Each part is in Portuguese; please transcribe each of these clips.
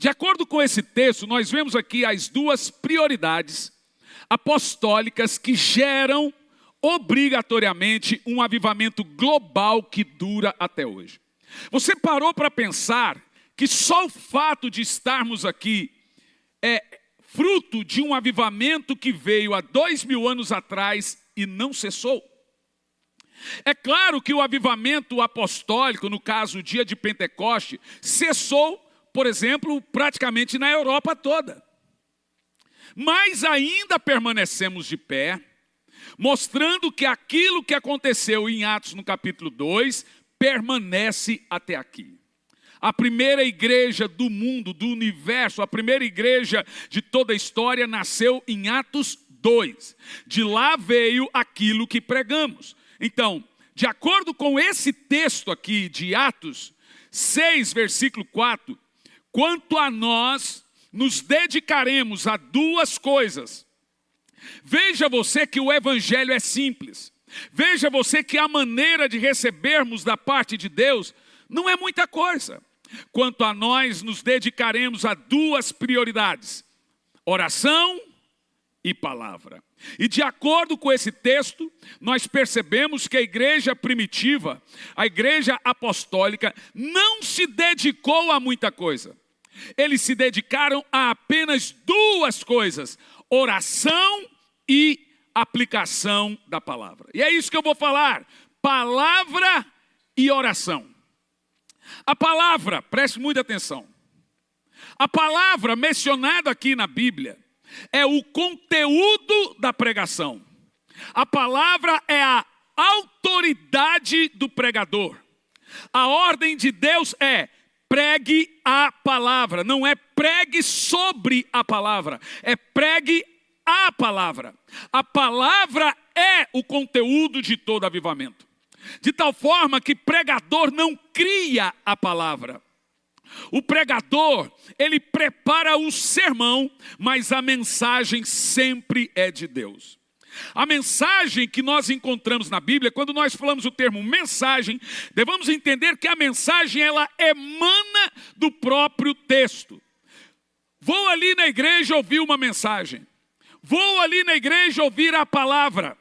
De acordo com esse texto, nós vemos aqui as duas prioridades apostólicas que geram obrigatoriamente um avivamento global que dura até hoje. Você parou para pensar que só o fato de estarmos aqui é fruto de um avivamento que veio há 2000 anos atrás e não cessou? É claro que o avivamento apostólico, no caso o dia de Pentecoste, cessou, por exemplo, praticamente na Europa toda. Mas ainda permanecemos de pé, mostrando que aquilo que aconteceu em Atos no capítulo 2 permanece até aqui. A primeira igreja do mundo, do universo, a primeira igreja de toda a história nasceu em Atos 2. De lá veio aquilo que pregamos. Então, de acordo com esse texto aqui de Atos 6, versículo 4, quanto a nós, nos dedicaremos a duas coisas. Veja você que o evangelho é simples. Veja você que a maneira de recebermos da parte de Deus não é muita coisa. Quanto a nós, nos dedicaremos a duas prioridades: oração e palavra. E de acordo com esse texto, nós percebemos que a igreja primitiva, a igreja apostólica, não se dedicou a muita coisa. Eles se dedicaram a apenas duas coisas: oração e aplicação da palavra. E é isso que eu vou falar: palavra e oração. A palavra, preste muita atenção, a palavra mencionada aqui na Bíblia é o conteúdo da pregação. A palavra é a autoridade do pregador. A ordem de Deus é: pregue a palavra. Não é pregue sobre a palavra, é pregue a palavra. A palavra é o conteúdo de todo avivamento. De tal forma que pregador não cria a palavra. O pregador, ele prepara o sermão, mas a mensagem sempre é de Deus. A mensagem que nós encontramos na Bíblia, quando nós falamos o termo mensagem, devemos entender que a mensagem ela emana do próprio texto. Vou ali na igreja ouvir uma mensagem. Vou ali na igreja ouvir a palavra.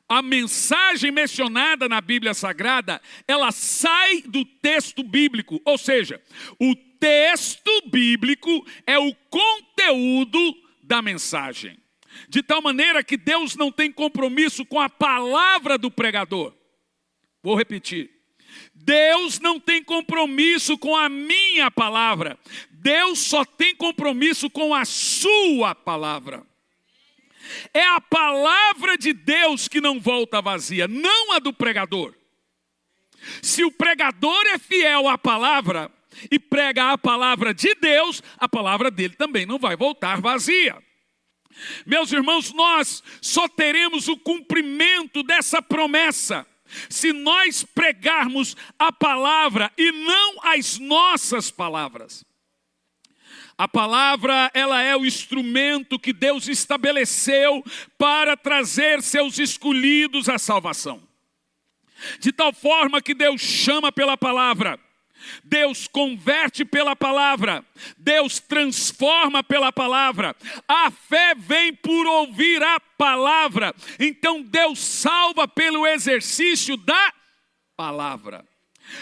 A mensagem mencionada na Bíblia Sagrada, ela sai do texto bíblico. Ou seja, o texto bíblico é o conteúdo da mensagem. De tal maneira que Deus não tem compromisso com a palavra do pregador. Vou repetir. Deus não tem compromisso com a minha palavra. Deus só tem compromisso com a sua palavra. É a palavra de Deus que não volta vazia, não a do pregador. Se o pregador é fiel à palavra e prega a palavra de Deus, a palavra dele também não vai voltar vazia. Meus irmãos, nós só teremos o cumprimento dessa promessa se nós pregarmos a palavra e não as nossas palavras. A palavra, ela é o instrumento que Deus estabeleceu para trazer seus escolhidos à salvação. De tal forma que Deus chama pela palavra, Deus converte pela palavra, Deus transforma pela palavra. A fé vem por ouvir a palavra. Então Deus salva pelo exercício da palavra.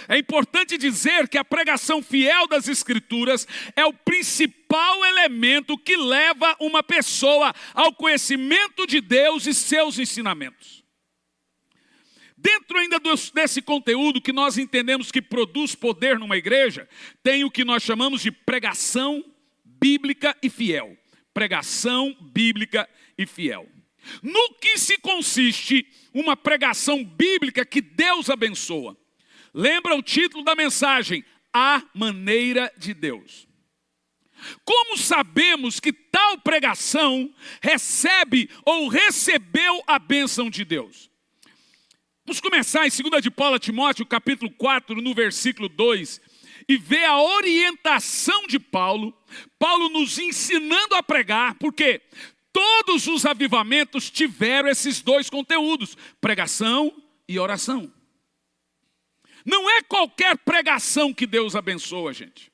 É importante dizer que a pregação fiel das Escrituras é o principal elemento que leva uma pessoa ao conhecimento de Deus e seus ensinamentos. Dentro ainda desse conteúdo que nós entendemos que produz poder numa igreja, tem o que nós chamamos de pregação bíblica e fiel. Pregação bíblica e fiel. No que se consiste uma pregação bíblica que Deus abençoa? Lembra o título da mensagem? A maneira de Deus. Como sabemos que tal pregação recebe ou recebeu a bênção de Deus? Vamos começar em 2 de Paulo a Timóteo, capítulo 4, no versículo 2, e ver a orientação de Paulo, Paulo nos ensinando a pregar, porque todos os avivamentos tiveram esses dois conteúdos, pregação e oração. Não é qualquer pregação que Deus abençoa, gente.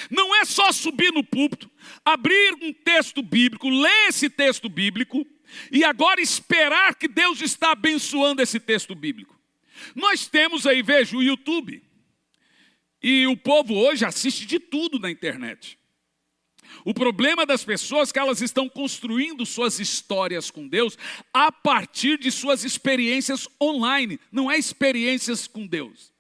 Não é só subir no púlpito, abrir um texto bíblico, ler esse texto bíblico e agora esperar que Deus está abençoando esse texto bíblico. Nós temos aí, veja, o YouTube. E o povo hoje assiste de tudo na internet. O problema das pessoas é que elas estão construindo suas histórias com Deus a partir de suas experiências online, não é experiências com Deus.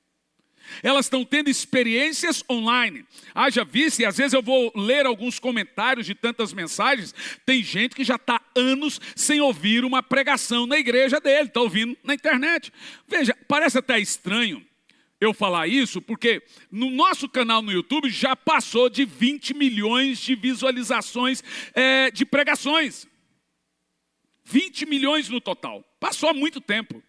Elas estão tendo experiências online. Haja vista, e às vezes eu vou ler alguns comentários de tantas mensagens, tem gente que já está anos sem ouvir uma pregação na igreja dele, está ouvindo na internet. Veja, parece até estranho eu falar isso, porque no nosso canal no YouTube já passou de 20 milhões de visualizações de pregações. 20 milhões no total. Passou há muito tempo.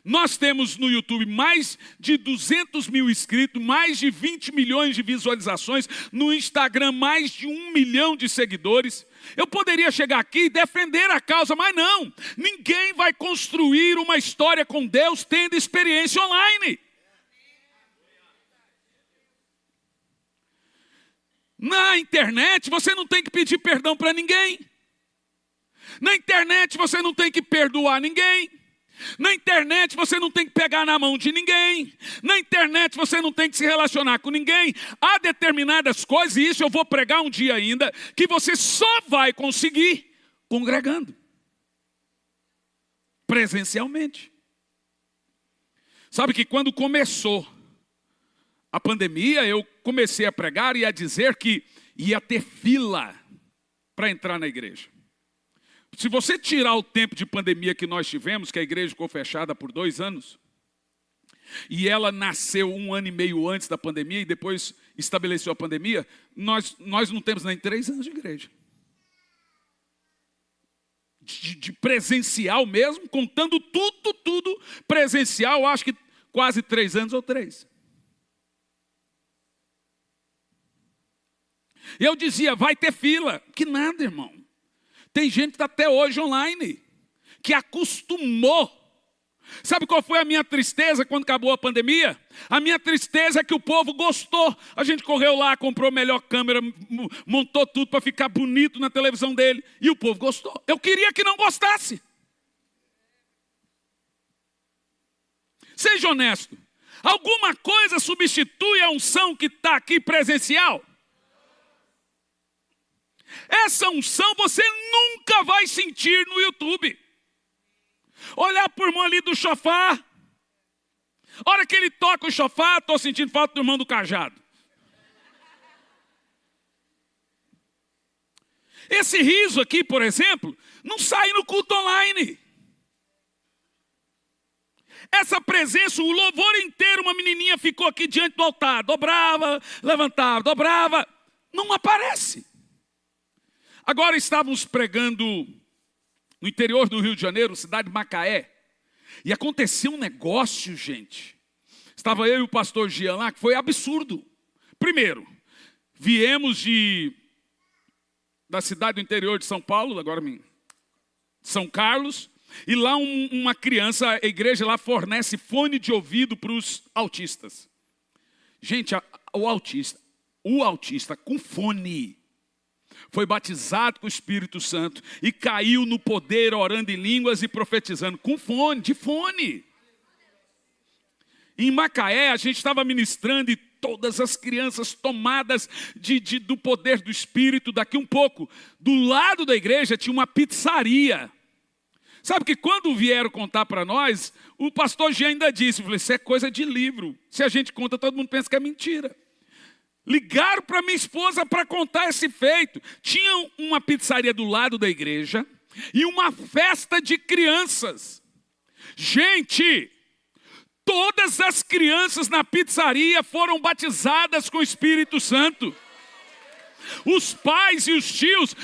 Nós temos no YouTube mais de 200 mil inscritos, mais de 20 milhões de visualizações. No Instagram, mais de 1 milhão de seguidores. Eu poderia chegar aqui e defender a causa, mas não. Ninguém vai construir uma história com Deus tendo experiência online. Na internet, você não tem que pedir perdão para ninguém. Na internet, você não tem que perdoar ninguém. Na internet, você não tem que pegar na mão de ninguém. Na internet, você não tem que se relacionar com ninguém. Há determinadas coisas, e isso eu vou pregar um dia ainda, que você só vai conseguir congregando. Presencialmente. Sabe que quando começou a pandemia, eu comecei a pregar e a dizer que ia ter fila para entrar na igreja. Se você tirar o tempo de pandemia que nós tivemos, que a igreja ficou fechada por 2 anos, e ela nasceu 1 ano e meio antes da pandemia, e depois estabeleceu a pandemia, nós não temos nem 3 anos de igreja. De presencial mesmo, contando tudo presencial, acho que quase 3 anos ou 3. E eu dizia, vai ter fila. Que nada, irmão. Tem gente que está até hoje online, que acostumou. Sabe qual foi a minha tristeza quando acabou a pandemia? A minha tristeza é que o povo gostou. A gente correu lá, comprou a melhor câmera, montou tudo para ficar bonito na televisão dele. E o povo gostou. Eu queria que não gostasse. Seja honesto. Alguma coisa substitui a unção que está aqui presencial? Essa unção você nunca vai sentir no YouTube. Olhar por irmão ali do chofar. A hora que ele toca o chofar, estou sentindo falta do irmão do cajado. Esse riso aqui, por exemplo, não sai no culto online. Essa presença, o louvor inteiro, uma menininha ficou aqui diante do altar, dobrava, levantava, dobrava, não aparece. Agora estávamos pregando no interior do Rio de Janeiro, cidade de Macaé, e aconteceu um negócio, gente. Estava eu e o pastor Jean lá, que foi absurdo. Primeiro, viemos da cidade do interior de São Paulo, agora São Carlos, e lá uma criança, a igreja lá fornece fone de ouvido para os autistas. Gente, o autista com fone foi batizado com o Espírito Santo e caiu no poder orando em línguas e profetizando com fone, de fone. Em Macaé a gente estava ministrando e todas as crianças tomadas do poder do Espírito. Daqui um pouco, do lado da igreja tinha uma pizzaria. Sabe que quando vieram contar para nós, o pastor Jean ainda disse, eu falei, isso é coisa de livro. Se a gente conta, todo mundo pensa que é mentira. Ligaram para minha esposa para contar esse feito. Tinha uma pizzaria do lado da igreja e uma festa de crianças. Gente, todas as crianças na pizzaria foram batizadas com o Espírito Santo. Os pais e os tios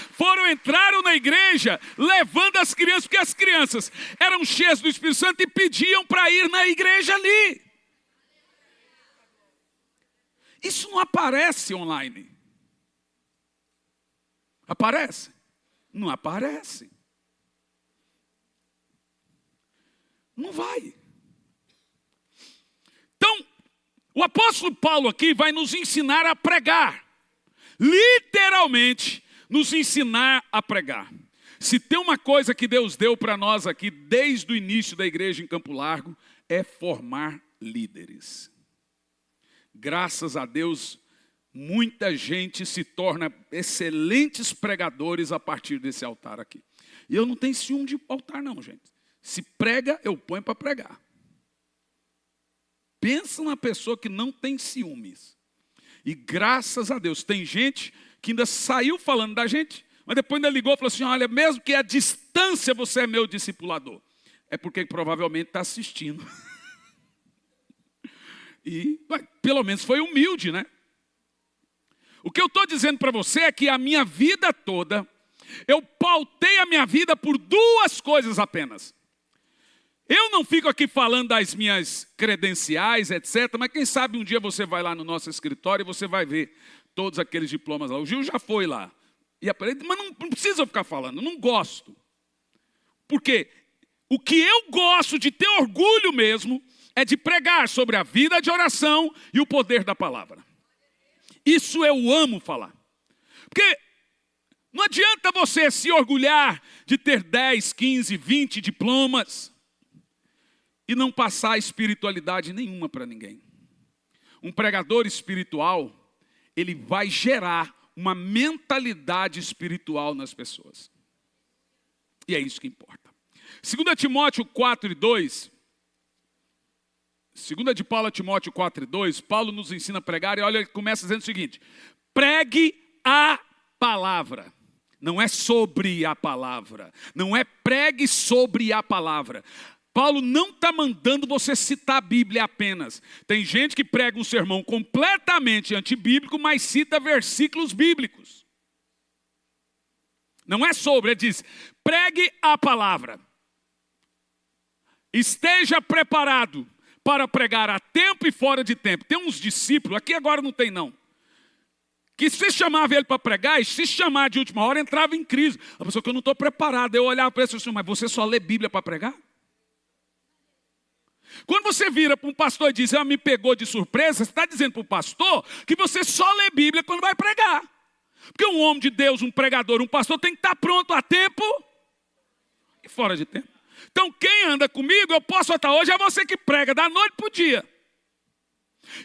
entraram na igreja levando as crianças, porque as crianças eram cheias do Espírito Santo e pediam para ir na igreja ali. Isso não aparece online. Aparece? Não aparece. Não vai. Então, O apóstolo Paulo aqui vai nos ensinar a pregar. Literalmente, nos ensinar a pregar. Se tem uma coisa que Deus deu para nós aqui, desde o início da igreja em Campo Largo, é formar líderes. Graças a Deus, muita gente se torna excelentes pregadores a partir desse altar aqui. E eu não tenho ciúme de altar não, gente. Se prega, eu ponho para pregar. Pensa na pessoa que não tem ciúmes. E graças a Deus, tem gente que ainda saiu falando da gente, mas depois ainda ligou e falou assim, olha, mesmo que à distância você é meu discipulador. É porque provavelmente está assistindo. E pelo menos foi humilde, né? O que eu estou dizendo para você é que a minha vida toda, eu pautei a minha vida por duas coisas apenas. Eu não fico aqui falando das minhas credenciais, etc. Mas quem sabe um dia você vai lá no nosso escritório e você vai ver todos aqueles diplomas lá. O Gil já foi lá. Mas não precisa ficar falando, não gosto. Porque o que eu gosto de ter orgulho mesmo é de pregar sobre a vida de oração e o poder da palavra. Isso eu amo falar. Porque não adianta você se orgulhar de ter 10, 15, 20 diplomas e não passar espiritualidade nenhuma para ninguém. Um pregador espiritual, ele vai gerar uma mentalidade espiritual nas pessoas. E é isso que importa. 2 Timóteo 4:2, 2 de Paulo a Timóteo 4:2, Paulo nos ensina a pregar e olha, ele começa dizendo o seguinte, pregue a palavra. Não é sobre a palavra, não é pregue sobre a palavra. Paulo não está mandando você citar a Bíblia apenas. Tem gente que prega um sermão completamente antibíblico, mas cita versículos bíblicos. Não é sobre, ele diz, pregue a palavra. Esteja preparado para pregar a tempo e fora de tempo. Tem uns discípulos, aqui agora não tem não, que se chamava ele para pregar, e se chamar de última hora, entrava em crise. A pessoa que eu não estou preparado, eu olhava para ele e disse, mas você só lê Bíblia para pregar? Quando você vira para um pastor e diz, me pegou de surpresa, você está dizendo para o pastor que você só lê Bíblia quando vai pregar. Porque um homem de Deus, um pregador, um pastor tem que estar pronto a tempo e fora de tempo. Então quem anda comigo, eu posso até hoje, é você que prega da noite para o dia.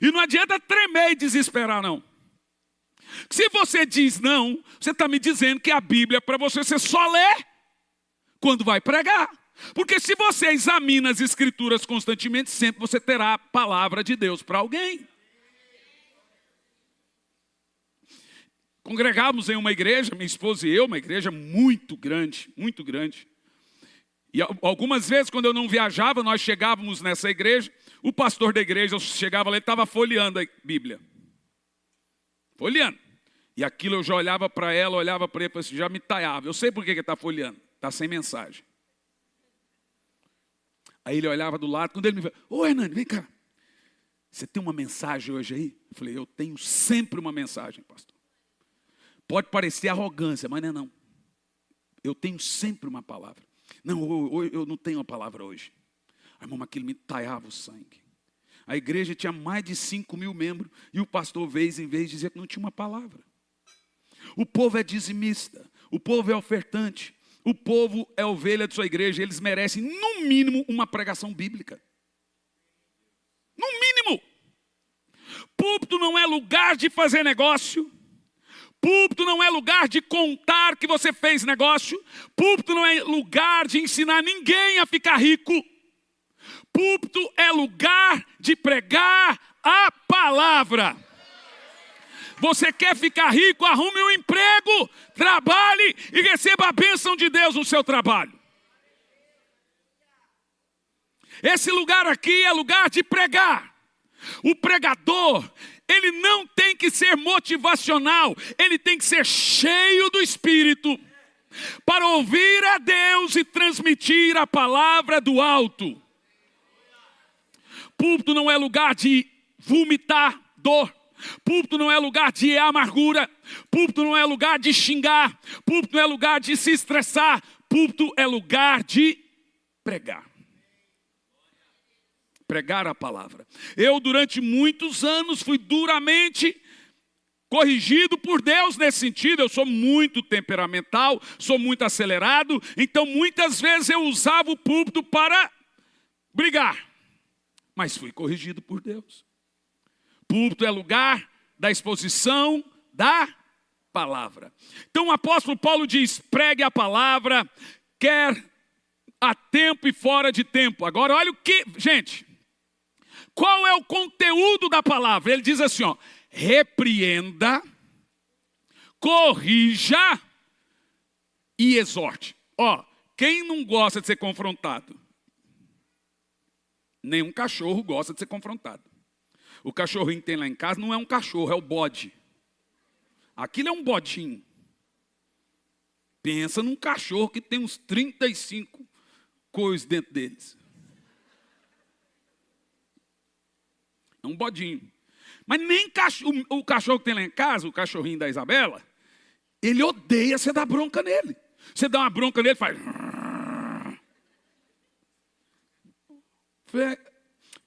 E não adianta tremer e desesperar não. Se você diz não, você está me dizendo que a Bíblia para você só lê quando vai pregar. Porque se você examina as escrituras constantemente, sempre você terá a palavra de Deus para alguém. Congregávamos em uma igreja, minha esposa e eu, uma igreja muito grande, muito grande. E algumas vezes, quando eu não viajava, nós chegávamos nessa igreja, o pastor da igreja chegava lá e estava folheando a Bíblia. Folheando. E aquilo eu já olhava para ela, olhava para ele e falava assim, já me taiava. Eu sei por que ele está folheando, está sem mensagem. Aí ele olhava do lado, quando ele me falou, ô Hernani, vem cá, você tem uma mensagem hoje aí? Eu falei, eu tenho sempre uma mensagem, pastor. Pode parecer arrogância, mas não é não. Eu tenho sempre uma palavra. Não, eu não tenho uma palavra hoje. Aí, irmão, aquilo me taiava o sangue. A igreja tinha mais de 5.000 membros, e o pastor, vez em vez, dizia que não tinha uma palavra. O povo é dizimista, o povo é ofertante. O povo é ovelha de sua igreja, eles merecem, no mínimo, uma pregação bíblica. No mínimo. Púlpito não é lugar de fazer negócio. Púlpito não é lugar de contar que você fez negócio. Púlpito não é lugar de ensinar ninguém a ficar rico. Púlpito é lugar de pregar a palavra. Você quer ficar rico? Arrume um emprego, trabalhe e receba a bênção de Deus no seu trabalho. Esse lugar aqui é lugar de pregar. O pregador, ele não tem que ser motivacional, ele tem que ser cheio do Espírito para ouvir a Deus e transmitir a palavra do alto. Púlpito não é lugar de vomitar dor. Púlpito não é lugar de amargura. Púlpito não é lugar de xingar. Púlpito não é lugar de se estressar. Púlpito é lugar de pregar. Pregar a palavra. Eu, durante muitos anos, fui duramente corrigido por Deus nesse sentido. Eu sou muito temperamental, sou muito acelerado, então muitas vezes eu usava o púlpito para brigar. Mas fui corrigido por Deus. Púlpito é lugar da exposição da palavra. Então o apóstolo Paulo diz, pregue a palavra, quer a tempo e fora de tempo. Agora olha o que, gente, qual é o conteúdo da palavra? Ele diz assim, ó, repreenda, corrija e exorte. Ó, quem não gosta de ser confrontado? Nenhum cachorro gosta de ser confrontado. O cachorrinho que tem lá em casa não é um cachorro, é o bode. Aquilo é um bodinho. Pensa num cachorro que tem uns 35 coisas dentro deles. É um bodinho. Mas nem o cachorro que tem lá em casa, o cachorrinho da Isabela, ele odeia você dar bronca nele. Você dá uma bronca nele, faz...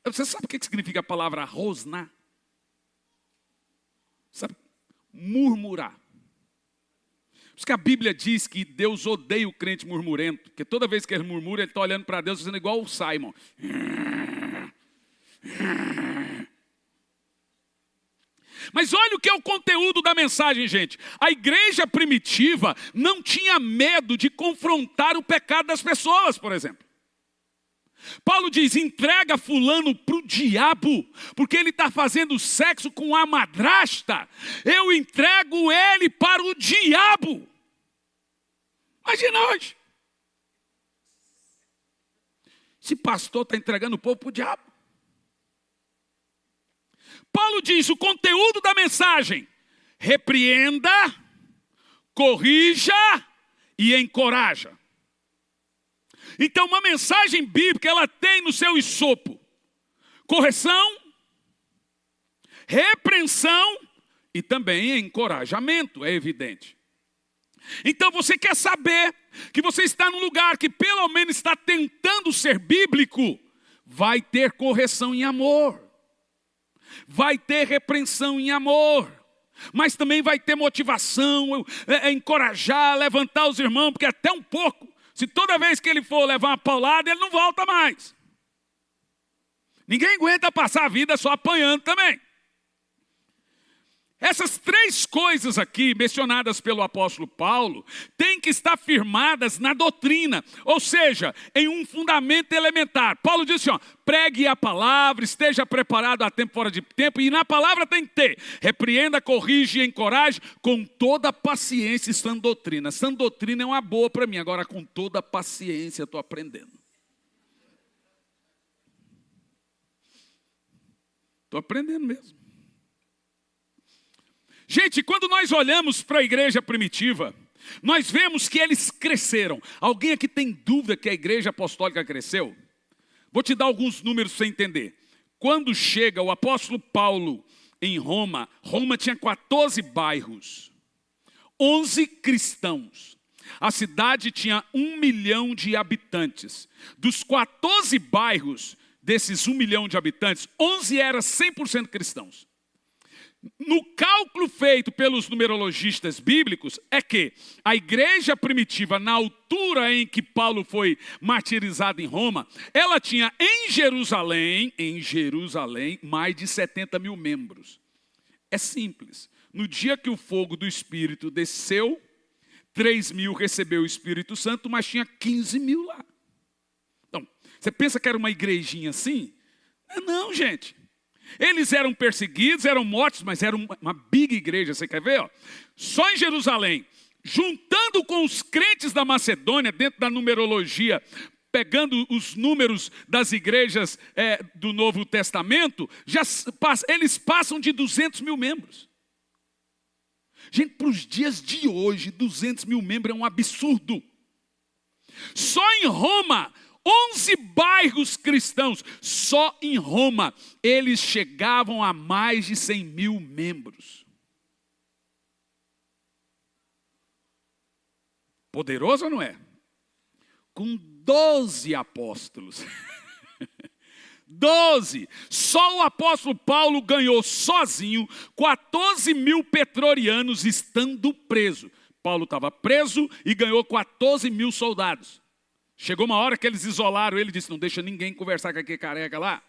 Você sabe o que significa a palavra rosnar? Sabe? Murmurar. Por isso que a Bíblia diz que Deus odeia o crente murmurento, porque toda vez que ele murmura, ele está olhando para Deus fazendo igual o Simon. Mas olha o que é o conteúdo da mensagem, gente. A igreja primitiva não tinha medo de confrontar o pecado das pessoas, por exemplo. Paulo diz, entrega fulano para o diabo, porque ele está fazendo sexo com a madrasta. Eu entrego ele para o diabo. Imagina hoje. Esse pastor está entregando o povo para o diabo. Paulo diz, o conteúdo da mensagem, repreenda, corrija e encoraja. Então, uma mensagem bíblica, ela tem no seu escopo correção, repreensão e também encorajamento, é evidente. Então, você quer saber que você está num lugar que pelo menos está tentando ser bíblico, vai ter correção em amor, vai ter repreensão em amor, mas também vai ter motivação, encorajar, levantar os irmãos, porque até um pouco, se toda vez que ele for levar uma paulada, ele não volta mais. Ninguém aguenta passar a vida só apanhando também. Essas três coisas aqui, mencionadas pelo apóstolo Paulo, têm que estar firmadas na doutrina, ou seja, em um fundamento elementar. Paulo disse, ó, pregue a palavra, esteja preparado a tempo fora de tempo, e na palavra tem que ter, repreenda, corrige e encoraje com toda paciência e sã doutrina. Sã doutrina é uma boa para mim, agora com toda paciência estou aprendendo. Estou aprendendo mesmo. Gente, quando nós olhamos para a igreja primitiva, nós vemos que eles cresceram. Alguém aqui tem dúvida que a igreja apostólica cresceu? Vou te dar alguns números para você entender. Quando chega o apóstolo Paulo em Roma, Roma tinha 14 bairros, 11 cristãos. A cidade tinha 1 milhão de habitantes. Dos 14 bairros, desses 1 milhão de habitantes, 11 eram 100% cristãos. No cálculo feito pelos numerologistas bíblicos, é que a igreja primitiva, na altura em que Paulo foi martirizado em Roma, ela tinha em Jerusalém, mais de 70 mil membros. É simples. No dia que o fogo do Espírito desceu, 3 mil recebeu o Espírito Santo, mas tinha 15 mil lá. Então, você pensa que era uma igrejinha assim? Não, gente. Eles eram perseguidos, eram mortos, mas era uma big igreja, você quer ver? Ó? Só em Jerusalém, juntando com os crentes da Macedônia, dentro da numerologia, pegando os números das igrejas do Novo Testamento, eles passam de 200 mil membros. Gente, para os dias de hoje, 200 mil membros é um absurdo. Só em Roma, 11 bairros cristãos, só em Roma, eles chegavam a mais de 100 mil membros. Poderoso ou não é? Com 12 apóstolos. 12. Só o apóstolo Paulo ganhou sozinho 14.000 pretorianos estando preso. Paulo estava preso e ganhou 14.000 soldados. Chegou uma hora que eles isolaram ele e disse, não deixa ninguém conversar com aquele careca lá.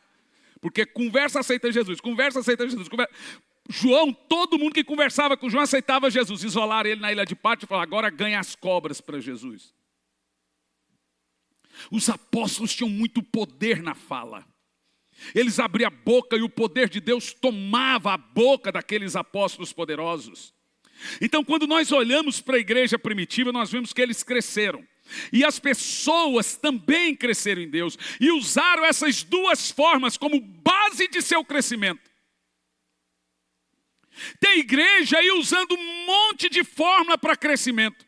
Porque conversa aceita Jesus, conversa aceita Jesus. João, todo mundo que conversava com João aceitava Jesus. Isolaram ele na ilha de Pátio e falaram, agora ganha as cobras para Jesus. Os apóstolos tinham muito poder na fala. Eles abriam a boca e o poder de Deus tomava a boca daqueles apóstolos poderosos. Então, quando nós olhamos para a igreja primitiva, nós vemos que eles cresceram. E as pessoas também cresceram em Deus. E usaram essas duas formas como base de seu crescimento. Tem igreja aí usando um monte de fórmula para crescimento.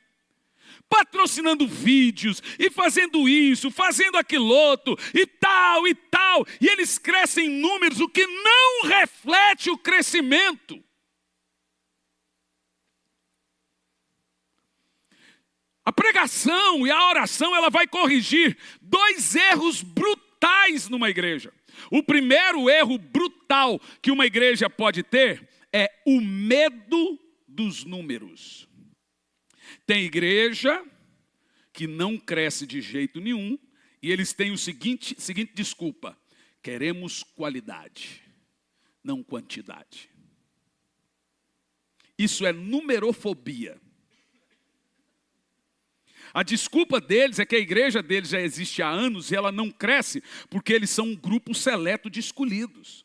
Patrocinando vídeos e fazendo isso, fazendo aquilo outro e tal e tal. E eles crescem em números, o que não reflete o crescimento. A pregação e a oração, ela vai corrigir 2 erros brutais numa igreja. O primeiro erro brutal que uma igreja pode ter é o medo dos números. Tem igreja que não cresce de jeito nenhum e eles têm o seguinte desculpa: queremos qualidade, não quantidade. Isso é numerofobia. A desculpa deles é que a igreja deles já existe há anos e ela não cresce porque eles são um grupo seleto de escolhidos.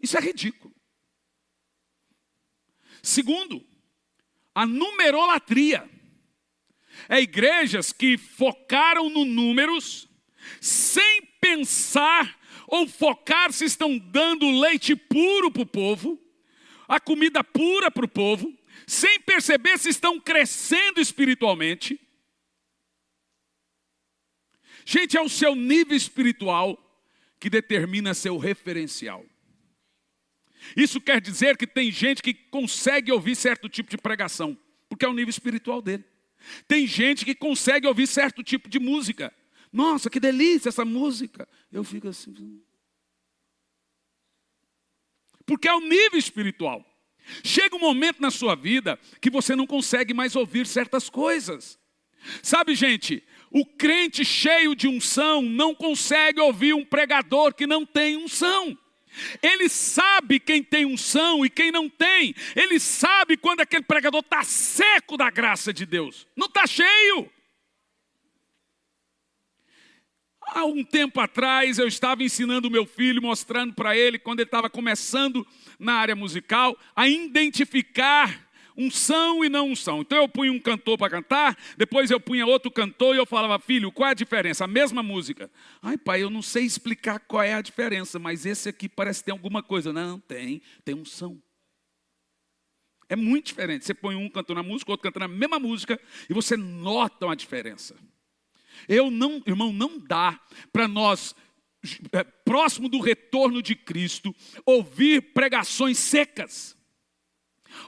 Isso é ridículo. Segundo, a numerolatria. É igrejas que focaram no números sem pensar ou focar se estão dando leite puro para o povo, a comida pura para o povo, sem perceber se estão crescendo espiritualmente. Gente, é o seu nível espiritual que determina seu referencial. Isso quer dizer que tem gente que consegue ouvir certo tipo de pregação, porque é o nível espiritual dele. Tem gente que consegue ouvir certo tipo de música. Nossa, que delícia essa música. Eu fico assim. Porque é o nível espiritual. Chega um momento na sua vida que você não consegue mais ouvir certas coisas. Sabe, gente, o crente cheio de unção não consegue ouvir um pregador que não tem unção. Ele sabe quem tem unção e quem não tem. Ele sabe quando aquele pregador está seco da graça de Deus. Não está cheio. Há um tempo atrás eu estava ensinando o meu filho, mostrando para ele, quando ele estava começando na área musical, a identificar unção e não unção. Então eu punha um cantor para cantar, depois eu punha outro cantor e eu falava, filho, qual é a diferença? A mesma música. Ai pai, eu não sei explicar qual é a diferença, mas esse aqui parece que tem alguma coisa. Não, tem unção. É muito diferente. Você põe um cantando na música, outro cantando na mesma música e você nota uma diferença. Irmão, não dá para nós, próximo do retorno de Cristo, ouvir pregações secas.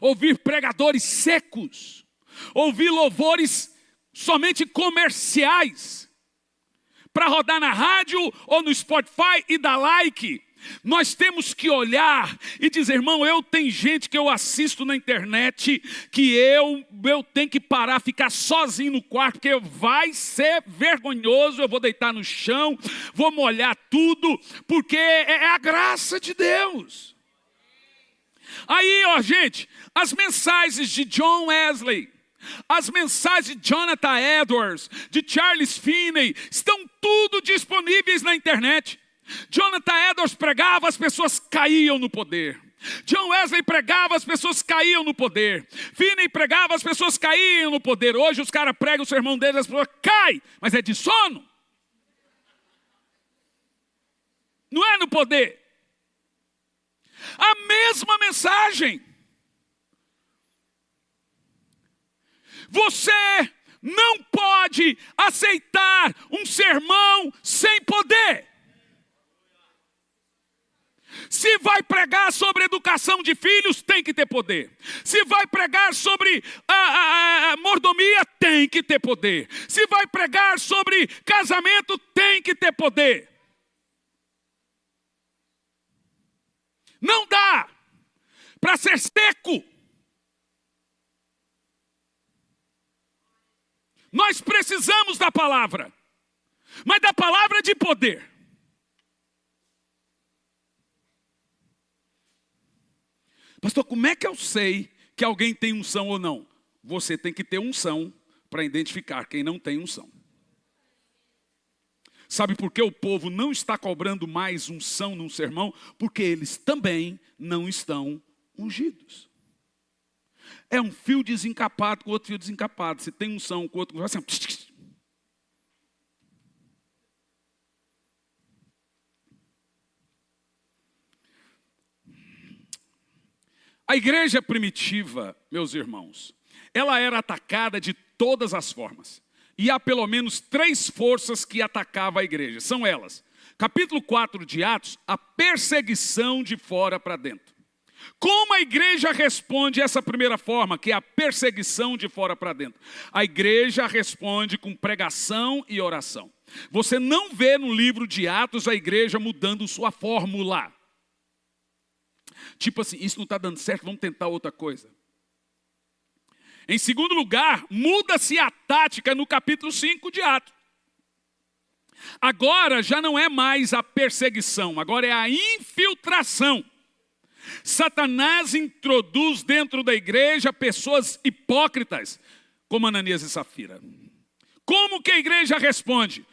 Ouvir pregadores secos, ouvir louvores somente comerciais, para rodar na rádio ou no Spotify e dar like. Nós temos que olhar e dizer, irmão, tem gente que eu assisto na internet, que eu tenho que parar, ficar sozinho no quarto, porque vai ser vergonhoso, eu vou deitar no chão, vou molhar tudo, porque é a graça de Deus. Aí, gente, as mensagens de John Wesley, as mensagens de Jonathan Edwards, de Charles Finney, estão tudo disponíveis na internet. Jonathan Edwards pregava, as pessoas caíam no poder. John Wesley pregava, as pessoas caíam no poder. Finney pregava, as pessoas caíam no poder. Hoje os caras pregam o sermão deles, as pessoas caem, mas é de sono. Não é no poder. A mesma mensagem. Você não pode aceitar um sermão sem poder. Se vai pregar sobre educação de filhos, tem que ter poder. Se vai pregar sobre a mordomia, tem que ter poder. Se vai pregar sobre casamento, tem que ter poder. Não dá para ser seco. Nós precisamos da palavra, mas da palavra de poder. Pastor, como é que eu sei que alguém tem unção ou não? Você tem que ter unção para identificar quem não tem unção. Sabe por que o povo não está cobrando mais unção num sermão? Porque eles também não estão ungidos. É um fio desencapado com outro fio desencapado. Se tem unção com outro, vai assim. A igreja primitiva, meus irmãos, ela era atacada de todas as formas. E há pelo menos 3 forças que atacavam a igreja. São elas. Capítulo 4 de Atos, a perseguição de fora para dentro. Como a igreja responde a essa primeira forma, que é a perseguição de fora para dentro? A igreja responde com pregação e oração. Você não vê no livro de Atos a igreja mudando sua fórmula. Tipo assim, isso não está dando certo, vamos tentar outra coisa. Em segundo lugar, muda-se a tática no capítulo 5 de Atos. Agora já não é mais a perseguição, agora é a infiltração. Satanás introduz dentro da igreja pessoas hipócritas, como Ananias e Safira. Como que a igreja responde?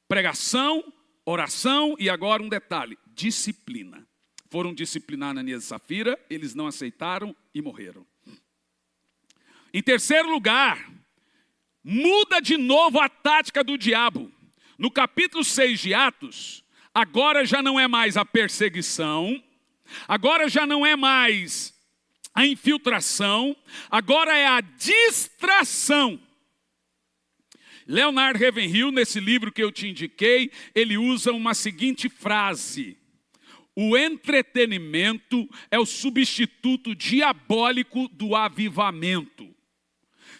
Pregação, oração e agora um detalhe, disciplina. Foram disciplinar Ananias e Safira, eles não aceitaram e morreram. Em terceiro lugar, muda de novo a tática do diabo. No capítulo 6 de Atos, agora já não é mais a perseguição, agora já não é mais a infiltração, agora é a distração. Leonard Ravenhill, nesse livro que eu te indiquei, ele usa uma seguinte frase: o entretenimento é o substituto diabólico do avivamento.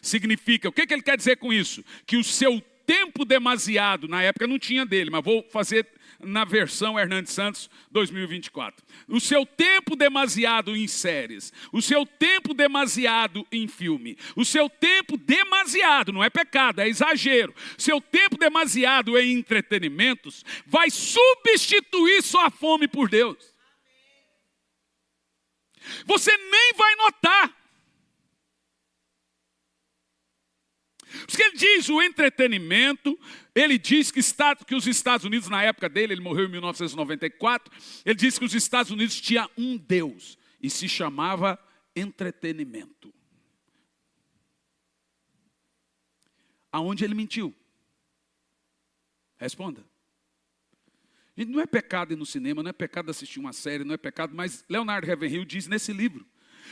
Significa, o que ele quer dizer com isso? Que o seu tempo demasiado, na época não tinha dele, mas vou fazer na versão Hernandes Santos 2024. O seu tempo demasiado em séries, o seu tempo demasiado em filme, o seu tempo demasiado, não é pecado, é exagero, seu tempo demasiado em entretenimentos vai substituir sua fome por Deus. Você nem vai notar. Porque ele diz o entretenimento, ele diz que os Estados Unidos, na época dele, ele morreu em 1994, ele disse que os Estados Unidos tinham um Deus e se chamava entretenimento. Aonde ele mentiu? Responda. Gente, não é pecado ir no cinema, não é pecado assistir uma série, não é pecado, mas Leonard Ravenhill diz nesse livro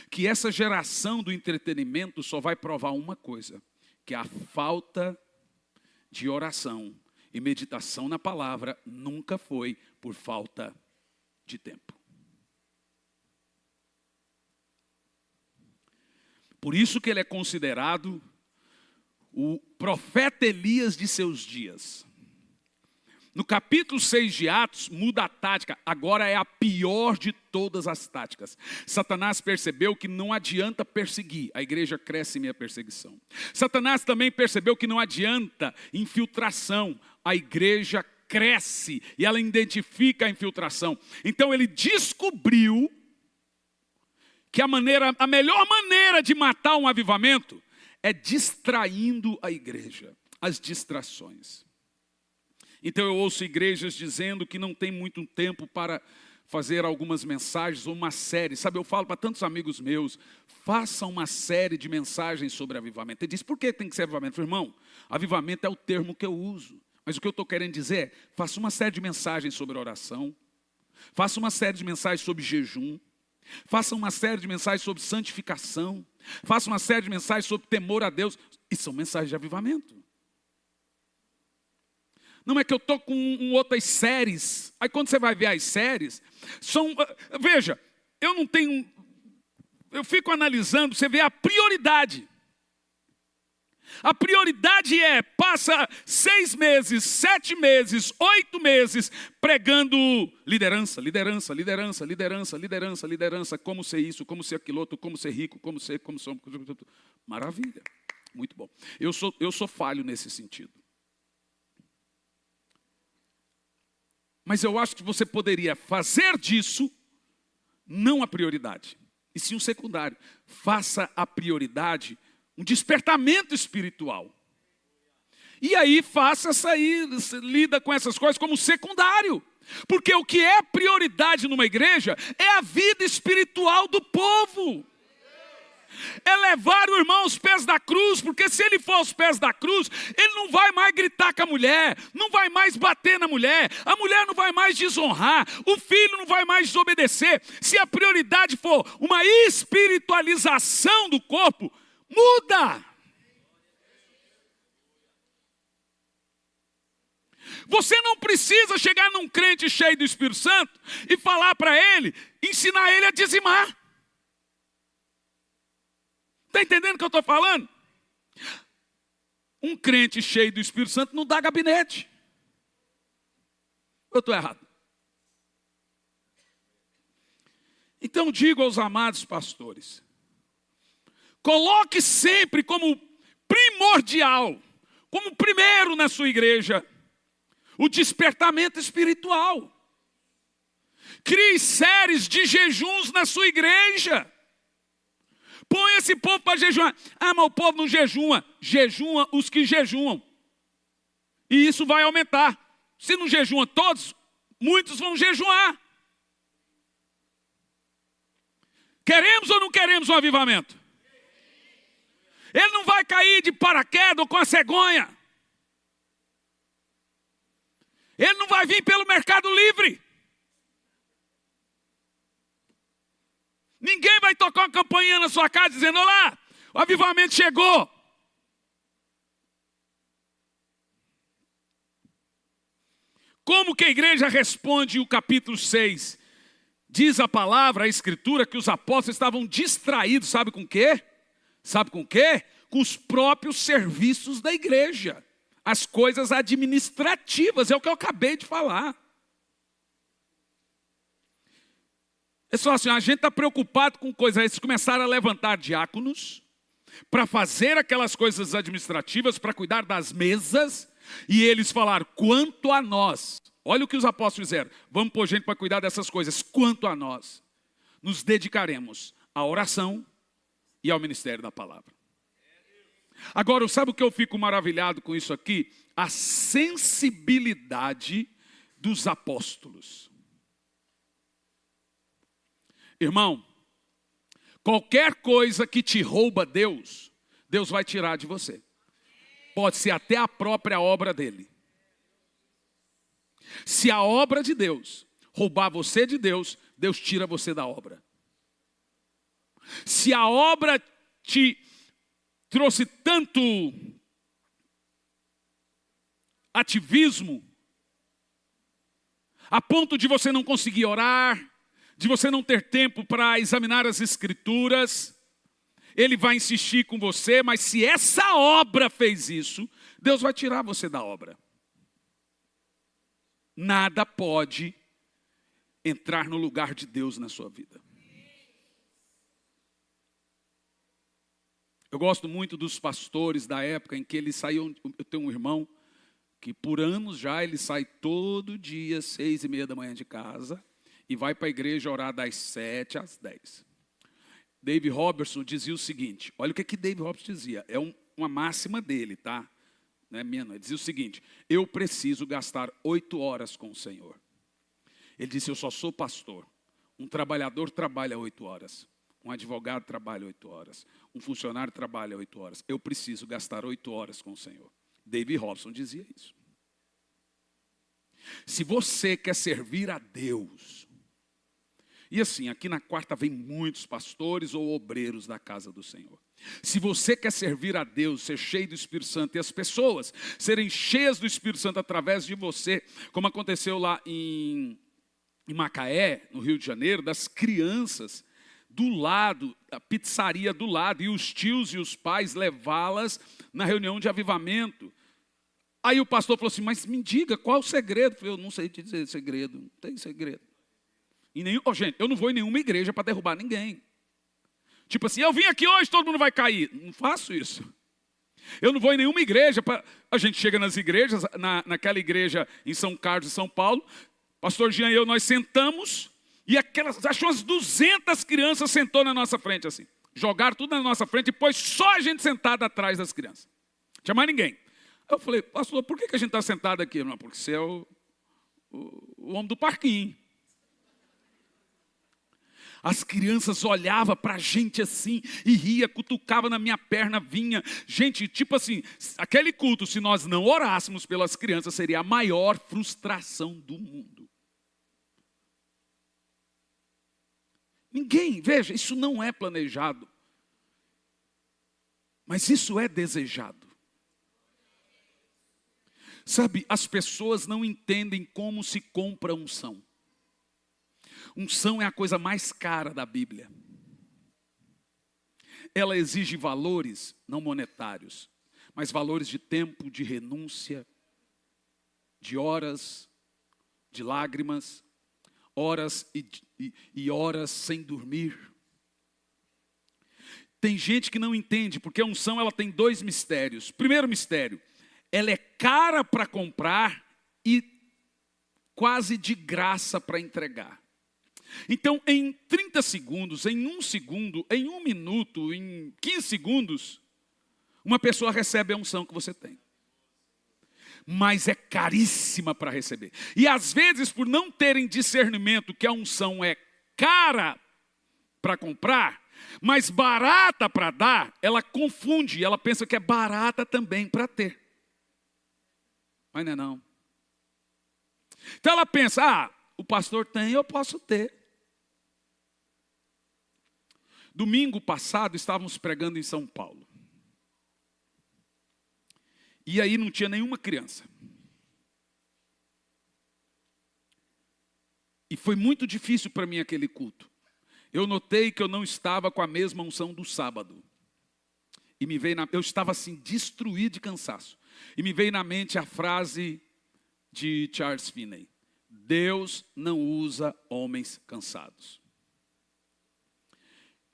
que essa geração do entretenimento só vai provar uma coisa: que a falta de oração e meditação na palavra nunca foi por falta de tempo. Por isso que ele é considerado o profeta Elias de seus dias. No capítulo 6 de Atos, muda a tática, agora é a pior de todas as táticas. Satanás percebeu que não adianta perseguir, a igreja cresce em meia perseguição. Satanás também percebeu que não adianta infiltração, a igreja cresce e ela identifica a infiltração. Então ele descobriu que a melhor maneira de matar um avivamento é distraindo a igreja, as distrações. Então eu ouço igrejas dizendo que não tem muito tempo para fazer algumas mensagens ou uma série. Sabe, eu falo para tantos amigos meus, faça uma série de mensagens sobre avivamento. Ele diz, por que tem que ser avivamento? Irmão, avivamento é o termo que eu uso. Mas o que eu estou querendo dizer é, faça uma série de mensagens sobre oração, faça uma série de mensagens sobre jejum, faça uma série de mensagens sobre santificação, faça uma série de mensagens sobre temor a Deus. E são mensagens de avivamento. Não é que eu estou com outras séries. Aí quando você vai ver as séries, veja, eu fico analisando, você vê a prioridade. A prioridade passa 6 meses, 7 meses, 8 meses pregando liderança, liderança, liderança, liderança, liderança, liderança, como ser isso, como ser aquilo outro, como ser rico, como ser. Maravilha, muito bom. Eu sou falho nesse sentido. Mas eu acho que você poderia fazer disso não a prioridade, e sim um secundário. Faça a prioridade um despertamento espiritual. E aí lida com essas coisas como secundário. Porque o que é prioridade numa igreja é a vida espiritual do povo. É levar o irmão aos pés da cruz, porque se ele for aos pés da cruz, ele não vai mais gritar com a mulher, não vai mais bater na mulher, a mulher não vai mais desonrar, o filho não vai mais desobedecer. Se a prioridade for uma espiritualização do corpo, muda. Você não precisa chegar num crente cheio do Espírito Santo e falar para ele, ensinar ele a dizimar. Está entendendo o que eu estou falando? Um crente cheio do Espírito Santo não dá gabinete. Eu estou errado? Então digo aos amados pastores, coloque sempre como primordial, como primeiro na sua igreja, o despertamento espiritual. Crie séries de jejuns na sua igreja. Põe esse povo para jejuar. Ah, mas o povo não jejua. Jejua os que jejuam. E isso vai aumentar. Se não jejuam todos, muitos vão jejuar. Queremos ou não queremos um avivamento? Ele não vai cair de paraquedas ou com a cegonha. Ele não vai vir pelo Mercado Livre. Ninguém vai tocar uma campainha na sua casa dizendo, olá, o avivamento chegou. Como que a igreja responde o capítulo 6? Diz a palavra, a escritura, que os apóstolos estavam distraídos, sabe com o quê? Sabe com o quê? Com os próprios serviços da igreja. As coisas administrativas, é o que eu acabei de falar. Eles falaram assim, a gente está preocupado com coisas. Eles começaram a levantar diáconos para fazer aquelas coisas administrativas, para cuidar das mesas. E eles falaram, quanto a nós, olha o que os apóstolos fizeram. Vamos pôr gente para cuidar dessas coisas. Quanto a nós, nos dedicaremos à oração e ao ministério da palavra. Agora, sabe o que eu fico maravilhado com isso aqui? A sensibilidade dos apóstolos. Irmão, qualquer coisa que te rouba Deus, Deus vai tirar de você. Pode ser até a própria obra dele. Se a obra de Deus roubar você de Deus, Deus tira você da obra. Se a obra te trouxe tanto ativismo, a ponto de você não conseguir orar, de você não ter tempo para examinar as escrituras, ele vai insistir com você, mas se essa obra fez isso, Deus vai tirar você da obra. Nada pode entrar no lugar de Deus na sua vida. Eu gosto muito dos pastores da época em que eles saíam. Eu tenho um irmão que por anos já ele sai todo dia, 6:30 da manhã de casa, e vai para a igreja orar das 7 às 10. Dave Robertson dizia o seguinte, olha o que Dave Robertson dizia, é uma máxima dele, tá? Não é minha, não. Ele dizia o seguinte, eu preciso gastar 8 horas com o Senhor. Ele disse, eu só sou pastor. Um trabalhador trabalha 8 horas. Um advogado trabalha 8 horas. Um funcionário trabalha 8 horas. Eu preciso gastar 8 horas com o Senhor. Dave Robertson dizia isso. Se você quer servir a Deus, e assim, aqui na quarta vem muitos pastores ou obreiros da casa do Senhor. Se você quer servir a Deus, ser cheio do Espírito Santo, e as pessoas serem cheias do Espírito Santo através de você, como aconteceu lá em Macaé, no Rio de Janeiro, das crianças do lado, a pizzaria do lado, e os tios e os pais levá-las na reunião de avivamento. Aí o pastor falou assim, mas me diga, qual é o segredo? Eu falei, eu não sei te dizer segredo, não tem segredo. Gente, eu não vou em nenhuma igreja para derrubar ninguém. Tipo assim, eu vim aqui hoje, todo mundo vai cair. Não faço isso. Eu não vou em nenhuma igreja. A gente chega nas igrejas, naquela igreja em São Carlos e São Paulo, pastor Jean e eu, nós sentamos, e achou umas 200 crianças sentou na nossa frente assim. Jogaram tudo na nossa frente e pôs só a gente sentada atrás das crianças. Não tinha mais ninguém. Eu falei, pastor, por que a gente está sentado aqui? Não, porque você é o homem do parquinho. As crianças olhavam para a gente assim, e ria, cutucava na minha perna, vinha. Gente, tipo assim, aquele culto, se nós não orássemos pelas crianças, seria a maior frustração do mundo. Ninguém, veja, isso não é planejado. Mas isso é desejado. Sabe, as pessoas não entendem como se compra unção. Unção é a coisa mais cara da Bíblia. Ela exige valores, não monetários, mas valores de tempo, de renúncia, de horas, de lágrimas, horas e horas sem dormir. Tem gente que não entende, porque a unção ela tem 2 mistérios. Primeiro mistério, ela é cara para comprar e quase de graça para entregar. Então, em 30 segundos, em 1 segundo, em 1 minuto, em 15 segundos, uma pessoa recebe a unção que você tem. Mas é caríssima para receber. E às vezes, por não terem discernimento que a unção é cara para comprar, mas barata para dar, ela confunde, ela pensa que é barata também para ter. Mas não é não. Então ela pensa, o pastor tem, eu posso ter. Domingo passado estávamos pregando em São Paulo. E aí não tinha nenhuma criança. E foi muito difícil para mim aquele culto. Eu notei que eu não estava com a mesma unção do sábado. E eu estava assim, destruído de cansaço. E me veio na mente a frase de Charles Finney. Deus não usa homens cansados.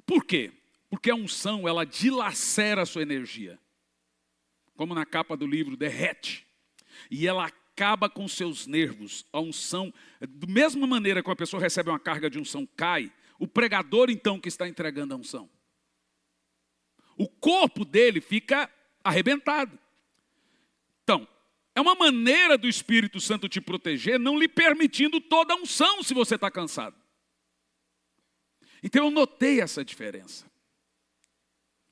Por quê? Porque a unção, ela dilacera a sua energia. Como na capa do livro, derrete. E ela acaba com seus nervos. A unção, da mesma maneira que uma pessoa recebe uma carga de unção, cai. O pregador, então, que está entregando a unção. O corpo dele fica arrebentado. Então, é uma maneira do Espírito Santo te proteger, não lhe permitindo toda a unção se você está cansado. Então eu notei essa diferença.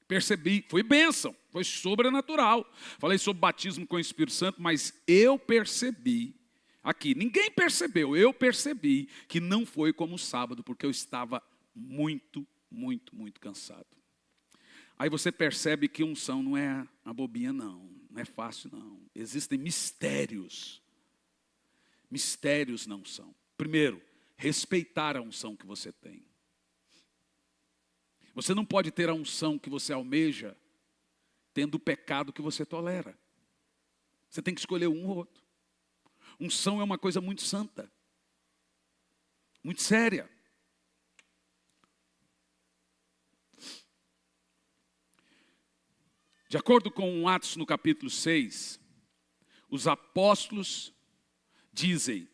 Percebi, foi bênção, foi sobrenatural. Falei sobre batismo com o Espírito Santo, mas eu percebi, aqui, ninguém percebeu, eu percebi que não foi como o sábado, porque eu estava muito cansado. Aí você percebe que unção não é uma bobinha não é fácil não. Existem mistérios. Mistérios na unção. Primeiro, respeitar a unção que você tem. Você não pode ter a unção que você almeja tendo o pecado que você tolera. Você tem que escolher um ou outro. Unção é uma coisa muito santa, muito séria. De acordo com Atos no capítulo 6, os apóstolos dizem,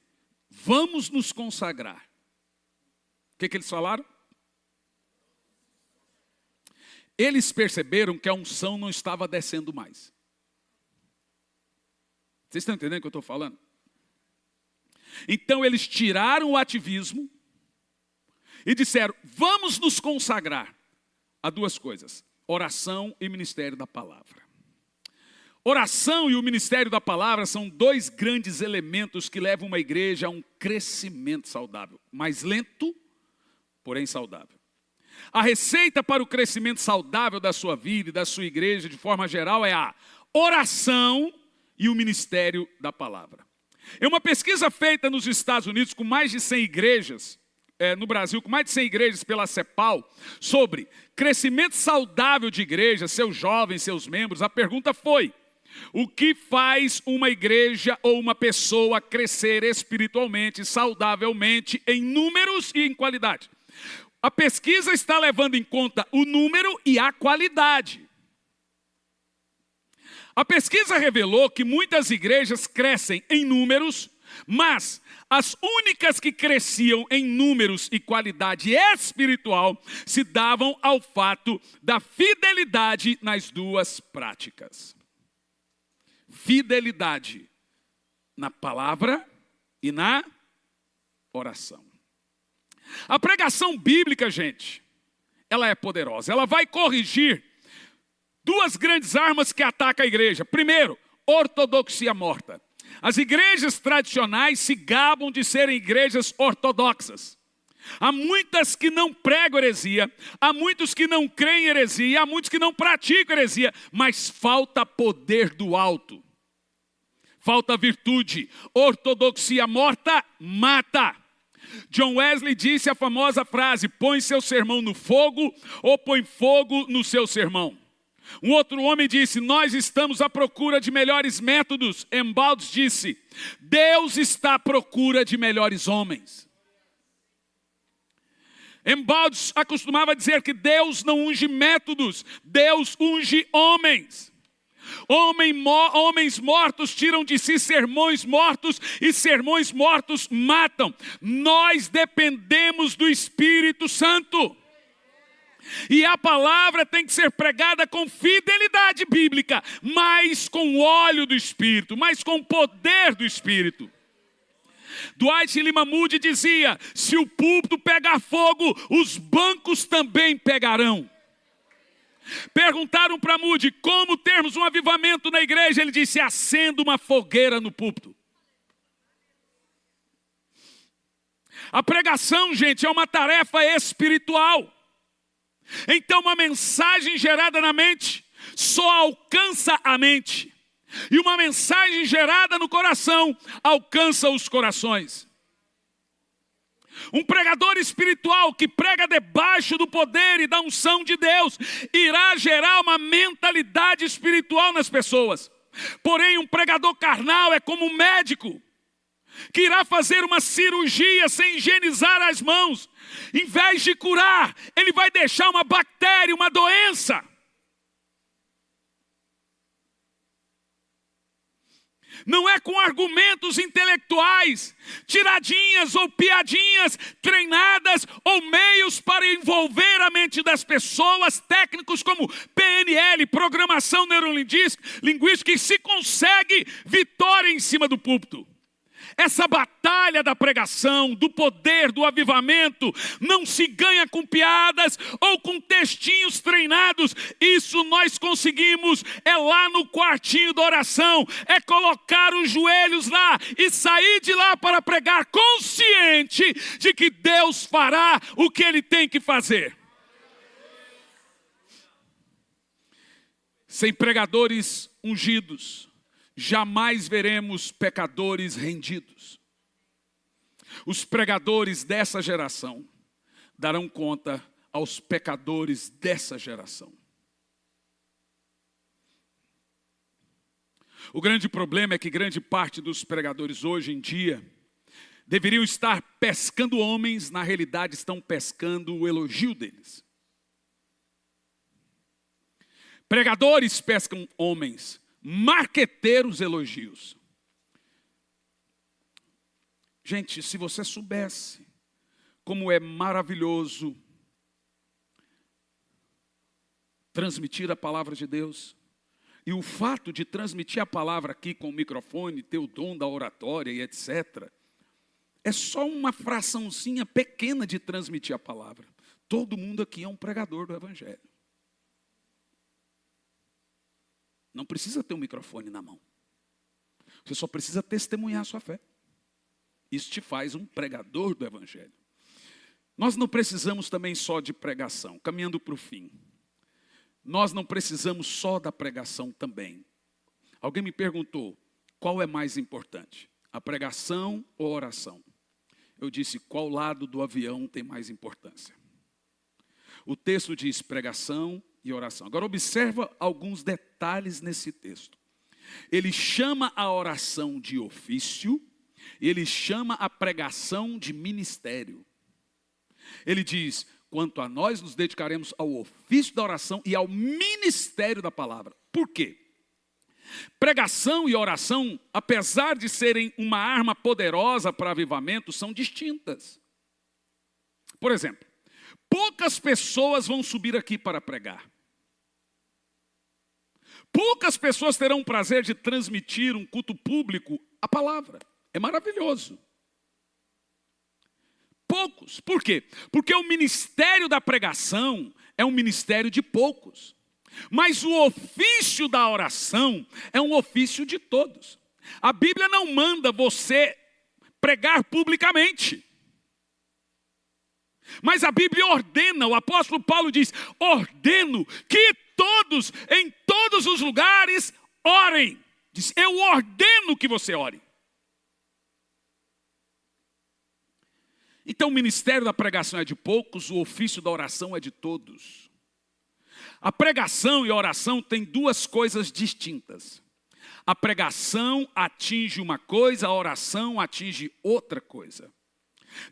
vamos nos consagrar. O que eles falaram? Eles perceberam que a unção não estava descendo mais. Vocês estão entendendo o que eu estou falando? Então eles tiraram o ativismo e disseram, vamos nos consagrar a 2 coisas, oração e ministério da palavra. Oração e o ministério da palavra são 2 grandes elementos que levam uma igreja a um crescimento saudável, mais lento, porém saudável. A receita para o crescimento saudável da sua vida e da sua igreja, de forma geral, é a oração e o ministério da palavra. É uma pesquisa feita nos Estados Unidos com mais de 100 igrejas, no Brasil, com mais de 100 igrejas pela CEPAL, sobre crescimento saudável de igreja, seus jovens, seus membros. A pergunta foi: o que faz uma igreja ou uma pessoa crescer espiritualmente, saudavelmente, em números e em qualidade? A pesquisa está levando em conta o número e a qualidade. A pesquisa revelou que muitas igrejas crescem em números, mas as únicas que cresciam em números e qualidade espiritual se davam ao fato da fidelidade nas duas práticas. Fidelidade na palavra e na oração. A pregação bíblica, gente, ela é poderosa. Ela vai corrigir duas grandes armas que atacam a igreja. Primeiro, ortodoxia morta. As igrejas tradicionais se gabam de serem igrejas ortodoxas. Há muitas que não pregam heresia, há muitos que não creem em heresia, há muitos que não praticam heresia, mas falta poder do alto. Falta virtude. Ortodoxia morta mata. John Wesley disse a famosa frase: põe seu sermão no fogo ou põe fogo no seu sermão. Um outro homem disse: nós estamos à procura de melhores métodos. Embaldes disse: Deus está à procura de melhores homens. Embaldes acostumava dizer que Deus não unge métodos, Deus unge homens. Homens mortos tiram de si sermões mortos e sermões mortos matam. Nós dependemos do Espírito Santo. E a palavra tem que ser pregada com fidelidade bíblica, mas com o óleo do Espírito, mas com o poder do Espírito. Dwight Lima Moody dizia: se o púlpito pegar fogo, os bancos também pegarão. Perguntaram para Moody como termos um avivamento na igreja. Ele disse: acenda uma fogueira no púlpito. A pregação, gente, é uma tarefa espiritual. Então uma mensagem gerada na mente só alcança a mente. E uma mensagem gerada no coração alcança os corações. Um pregador espiritual que prega debaixo do poder e da unção de Deus irá gerar uma mentalidade espiritual nas pessoas. Porém, um pregador carnal é como um médico que irá fazer uma cirurgia sem higienizar as mãos. Em vez de curar, ele vai deixar uma bactéria, uma doença. Não é com argumentos intelectuais, tiradinhas ou piadinhas treinadas ou meios para envolver a mente das pessoas, técnicos como PNL, programação neurolinguística, que se consegue vitória em cima do púlpito. Essa batalha da pregação, do poder, do avivamento, não se ganha com piadas ou com textinhos treinados. Isso nós conseguimos, é lá no quartinho da oração, é colocar os joelhos lá e sair de lá para pregar consciente de que Deus fará o que Ele tem que fazer. Sem pregadores ungidos, jamais veremos pecadores rendidos. Os pregadores dessa geração darão conta aos pecadores dessa geração. O grande problema é que grande parte dos pregadores hoje em dia deveriam estar pescando homens, na realidade estão pescando o elogio deles. Pregadores pescam homens, marqueteiros elogios. Gente, se você soubesse como é maravilhoso transmitir a palavra de Deus, e o fato de transmitir a palavra aqui com o microfone, ter o dom da oratória e etc., é só uma fraçãozinha pequena de transmitir a palavra. Todo mundo aqui é um pregador do Evangelho. Não precisa ter um microfone na mão. Você só precisa testemunhar a sua fé. Isso te faz um pregador do Evangelho. Nós não precisamos também só de pregação. Caminhando para o fim. Nós não precisamos só da pregação também. Alguém me perguntou, qual é mais importante? A pregação ou a oração? eu disse: qual lado do avião tem mais importância? O texto diz pregação e oração. Agora observa alguns detalhes nesse texto. Ele chama a oração de ofício, ele chama a pregação de ministério. Ele diz: quanto a nós, nos dedicaremos ao ofício da oração e ao ministério da palavra. Por quê? Pregação e oração, apesar de serem uma arma poderosa para avivamento, são distintas. Por exemplo, poucas pessoas vão subir aqui para pregar. Poucas pessoas terão o prazer de transmitir um culto público a palavra. É maravilhoso. Poucos. Por quê? Porque o ministério da pregação é um ministério de poucos. Mas o ofício da oração é um ofício de todos. A Bíblia não manda você pregar publicamente. Mas a Bíblia ordena, o apóstolo Paulo diz: ordeno que todos, em todos os lugares, orem. Diz: eu ordeno que você ore. Então o ministério da pregação é de poucos, o ofício da oração é de todos. A pregação e a oração têm duas coisas distintas. A pregação atinge uma coisa, a oração atinge outra coisa.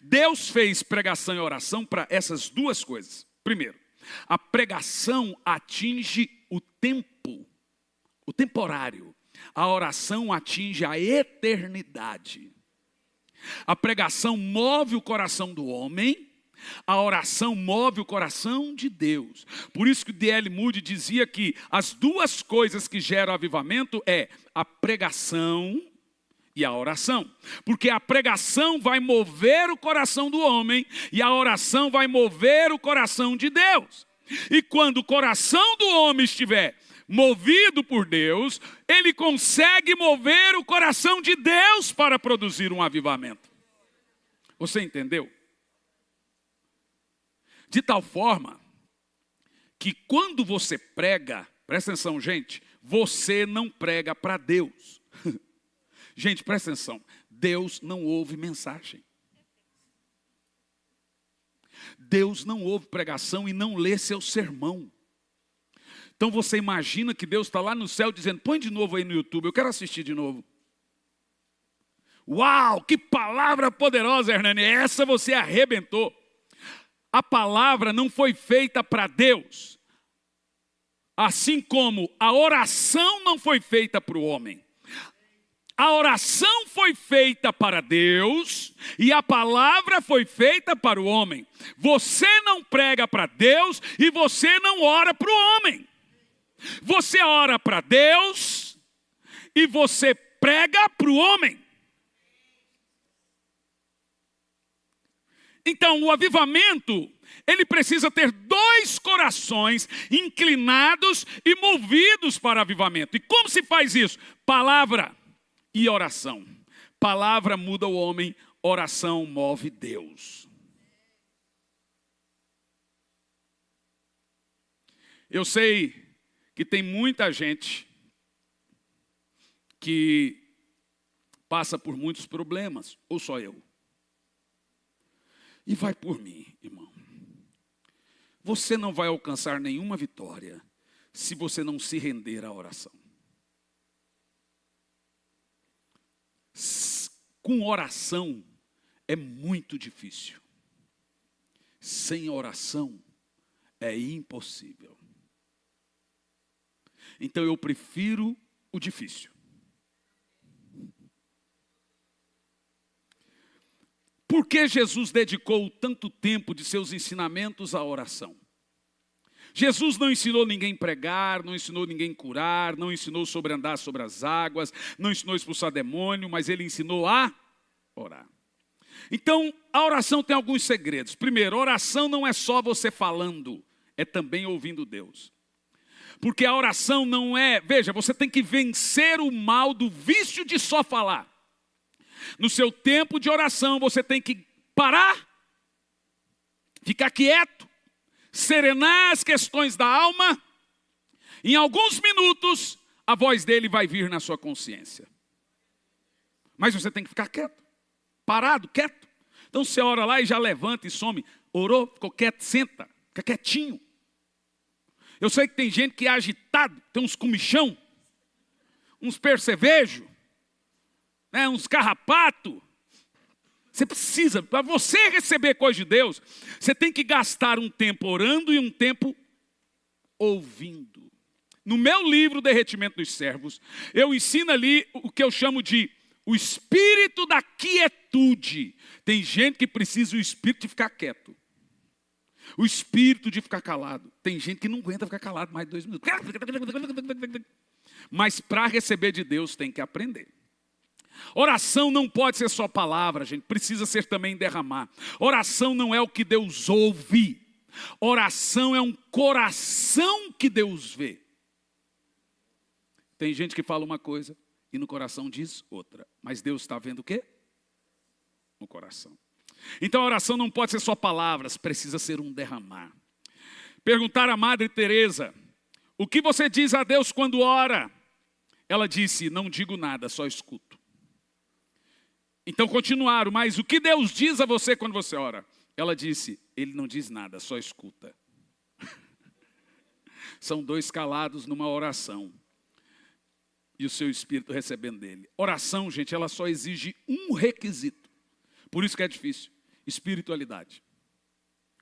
Deus fez pregação e oração para essas duas coisas. Primeiro, a pregação atinge o tempo, o temporário. A oração atinge a eternidade. A pregação move o coração do homem, a oração move o coração de Deus. Por isso que D.L. Moody dizia que as duas coisas que geram avivamento é a pregação e a oração. Porque a pregação vai mover o coração do homem e a oração vai mover o coração de Deus. E quando o coração do homem estiver movido por Deus, ele consegue mover o coração de Deus para produzir um avivamento. Você entendeu? De tal forma que quando você prega, presta atenção, gente, você não prega para Deus. Gente, presta atenção, Deus não ouve mensagem. Deus não ouve pregação e não lê seu sermão. Então você imagina que Deus está lá no céu dizendo: põe de novo aí no YouTube, eu quero assistir de novo. Uau, que palavra poderosa, Hernani, essa você arrebentou. A palavra não foi feita para Deus, assim como a oração não foi feita para o homem. A oração foi feita para Deus e a palavra foi feita para o homem. Você não prega para Deus e você não ora para o homem. Você ora para Deus e você prega para o homem. Então, o avivamento, ele precisa ter dois corações inclinados e movidos para avivamento. E como se faz isso? Palavra e oração. Palavra muda o homem, oração move Deus. Eu sei que tem muita gente que passa por muitos problemas, ou só eu. E vai por mim, irmão. Você não vai alcançar nenhuma vitória se você não se render à oração. Com oração é muito difícil. Sem oração é impossível. Então eu prefiro o difícil. Por que Jesus dedicou tanto tempo de seus ensinamentos à oração? Jesus não ensinou ninguém a pregar, não ensinou ninguém a curar, não ensinou sobre andar sobre as águas, não ensinou a expulsar demônio, mas ele ensinou a orar. Então, a oração tem alguns segredos. Primeiro, a oração não é só você falando, é também ouvindo Deus. Porque a oração não é, veja, você tem que vencer o mal do vício de só falar. No seu tempo de oração, você tem que parar, ficar quieto, serenar as questões da alma. Em alguns minutos, a voz dele vai vir na sua consciência. Mas você tem que ficar quieto, parado, quieto. Então você ora lá e já levanta e some. Orou, ficou quieto, senta, fica quietinho. Eu sei que tem gente que é agitado, tem uns comichão, uns percevejos, né, uns carrapato. Você precisa, para você receber coisa de Deus, você tem que gastar um tempo orando e um tempo ouvindo. No meu livro, Derretimento dos Servos, eu ensino ali o que eu chamo de o espírito da quietude. Tem gente que precisa o espírito de ficar quieto. O espírito de ficar calado. Tem gente que não aguenta ficar calado mais de 2 minutos. Mas para receber de Deus tem que aprender. Oração não pode ser só palavra, gente. Precisa ser também derramar. Oração não é o que Deus ouve. Oração é um coração que Deus vê. Tem gente que fala uma coisa e no coração diz outra. Mas Deus está vendo o quê? No coração. Então a oração não pode ser só palavras, precisa ser um derramar. Perguntaram à Madre Teresa, o que você diz a Deus quando ora? Ela disse, não digo nada, só escuto. Então continuaram, mas o que Deus diz a você quando você ora? Ela disse, ele não diz nada, só escuta. São 2 calados numa oração. E o seu espírito recebendo dele. Oração, gente, ela só exige um requisito. Por isso que é difícil. Espiritualidade.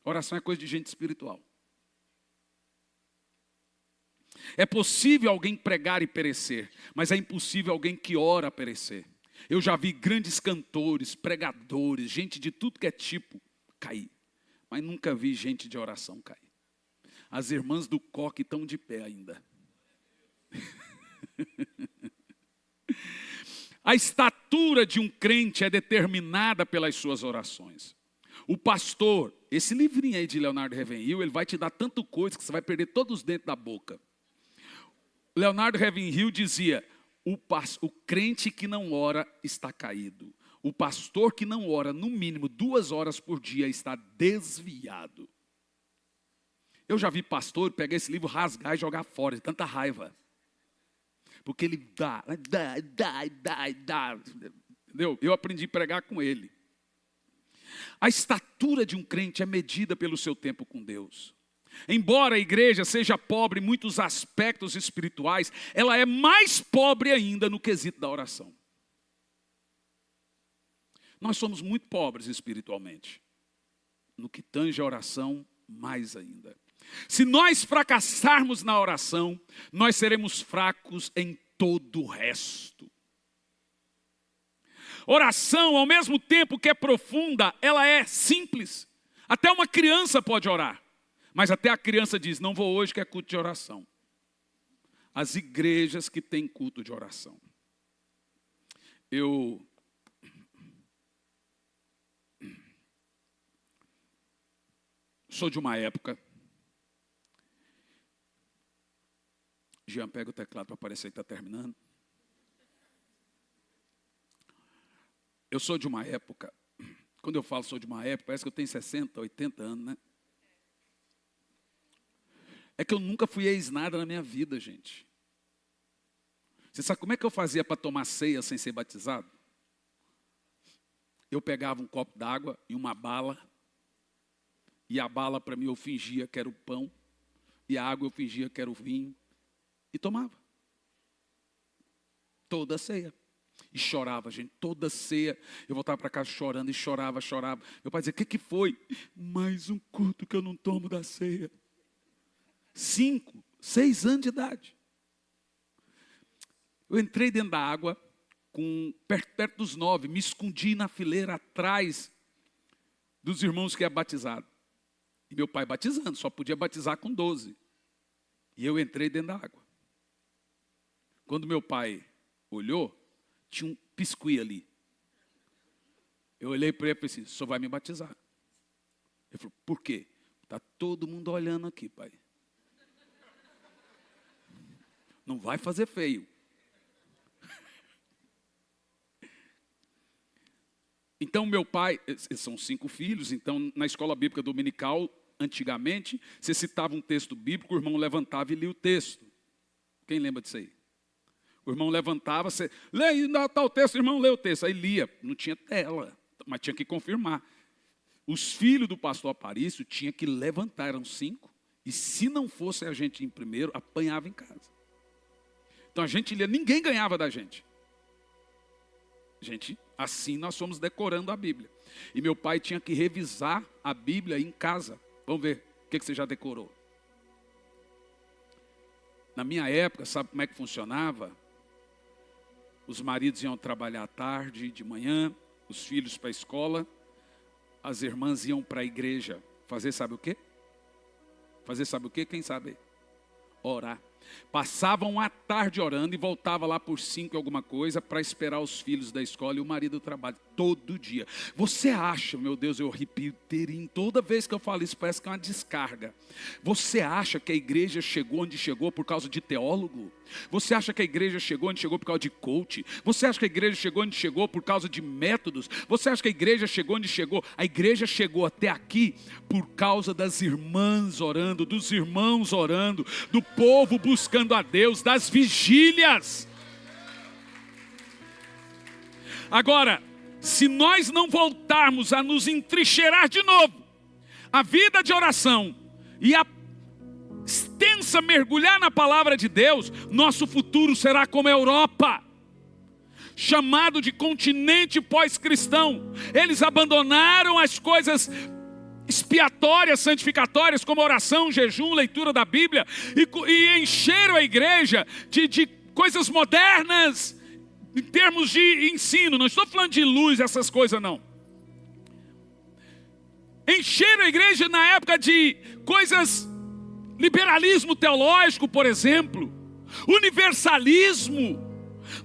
Oração é coisa de gente espiritual. É possível alguém pregar e perecer, mas é impossível alguém que ora perecer. Eu já vi grandes cantores, pregadores, gente de tudo que é tipo cair. Mas nunca vi gente de oração cair. As irmãs do coque estão de pé ainda. A estatura de um crente é determinada pelas suas orações. O pastor, esse livrinho aí de Leonardo Ravenhill, ele vai te dar tanta coisa que você vai perder todos os dentes da boca. Leonardo Ravenhill dizia, o crente que não ora está caído. O pastor que não ora, no mínimo 2 horas por dia, está desviado. Eu já vi pastor pegar esse livro, rasgar e jogar fora, de tanta raiva. Porque ele dá, entendeu? Eu aprendi a pregar com ele. A estatura de um crente é medida pelo seu tempo com Deus. Embora a igreja seja pobre em muitos aspectos espirituais, ela é mais pobre ainda no quesito da oração. Nós somos muito pobres espiritualmente. No que tange a oração, mais ainda. Se nós fracassarmos na oração, nós seremos fracos em todo o resto. Oração, ao mesmo tempo que é profunda, ela é simples. Até uma criança pode orar. Mas até a criança diz, não vou hoje que é culto de oração. As igrejas que têm culto de oração. Eu sou de uma época. Jean, pega o teclado para aparecer que está terminando. Eu sou de uma época, quando eu falo sou de uma época, parece que eu tenho 60, 80 anos, né? É que eu nunca fui ex-nada na minha vida, gente. Você sabe como é que eu fazia para tomar ceia sem ser batizado? Eu pegava um copo d'água e uma bala, e a bala para mim eu fingia que era o pão, e a água eu fingia que era o vinho, e tomava. Toda ceia. E chorava, gente, toda ceia. Eu voltava para casa chorando e chorava. Meu pai dizia, o que foi? Mais um culto que eu não tomo da ceia. 5, 6 anos de idade. Eu entrei dentro da água, perto dos 9, me escondi na fileira atrás dos irmãos que iam batizado. E meu pai batizando, só podia batizar com 12. E eu entrei dentro da água. Quando meu pai olhou, tinha um piscuí ali. Eu olhei para ele e falei assim, o senhor vai me batizar. Ele falou, por quê? Está todo mundo olhando aqui, pai. Não vai fazer feio. Então, meu pai, são 5 filhos, então, na escola bíblica dominical, antigamente, você citava um texto bíblico, o irmão levantava e lia o texto. Quem lembra disso aí? O irmão levantava, você lê, dá o texto, o irmão lê o texto, aí lia, não tinha tela. mas tinha que confirmar. Os filhos do pastor Aparício tinham que levantar, eram 5, e se não fosse a gente em primeiro, apanhava em casa. Então a gente lia, ninguém ganhava da gente. Gente, assim nós fomos decorando a Bíblia. E meu pai tinha que revisar a Bíblia em casa. Vamos ver, o que você já decorou? Na minha época, sabe como é que funcionava? Os maridos iam trabalhar à tarde, de manhã, os filhos para a escola, as irmãs iam para a igreja. Fazer sabe o quê? Fazer sabe o quê? Quem sabe? Orar. Passavam a tarde orando e voltava lá por 5 alguma coisa para esperar os filhos da escola e o marido do trabalho, todo dia. Você acha, meu Deus, eu arrepio inteirinho, toda vez que eu falo isso parece que é uma descarga. Você acha que a igreja chegou onde chegou por causa de teólogo? Você acha que a igreja chegou onde chegou por causa de coach? Você acha que a igreja chegou onde chegou por causa de métodos? Você acha que a igreja chegou onde chegou? A igreja chegou até aqui por causa das irmãs orando, dos irmãos orando, do povo buscando a Deus, das vigílias. Agora, se nós não voltarmos a nos entrincheirar de novo, a vida de oração e a extensa mergulhar na palavra de Deus, nosso futuro será como a Europa, chamado de continente pós-cristão. Eles abandonaram as coisas expiatórias, santificatórias, como oração, jejum, leitura da Bíblia, e encheram a igreja de coisas modernas, em termos de ensino. Não estou falando de luz, essas coisas não. Encheram a igreja na época de coisas, liberalismo teológico, por exemplo, universalismo,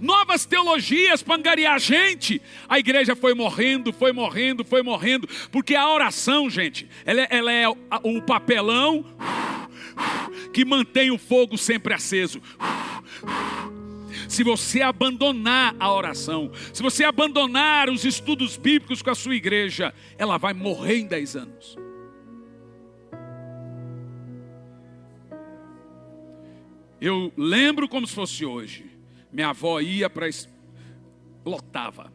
novas teologias para angariar gente. A igreja foi morrendo, porque a oração, gente, ela é o papelão que mantém o fogo sempre aceso. Se você abandonar a oração, se você abandonar os estudos bíblicos com a sua igreja, ela vai morrer em 10 anos. Eu lembro como se fosse hoje. Minha avó ia para... lotava.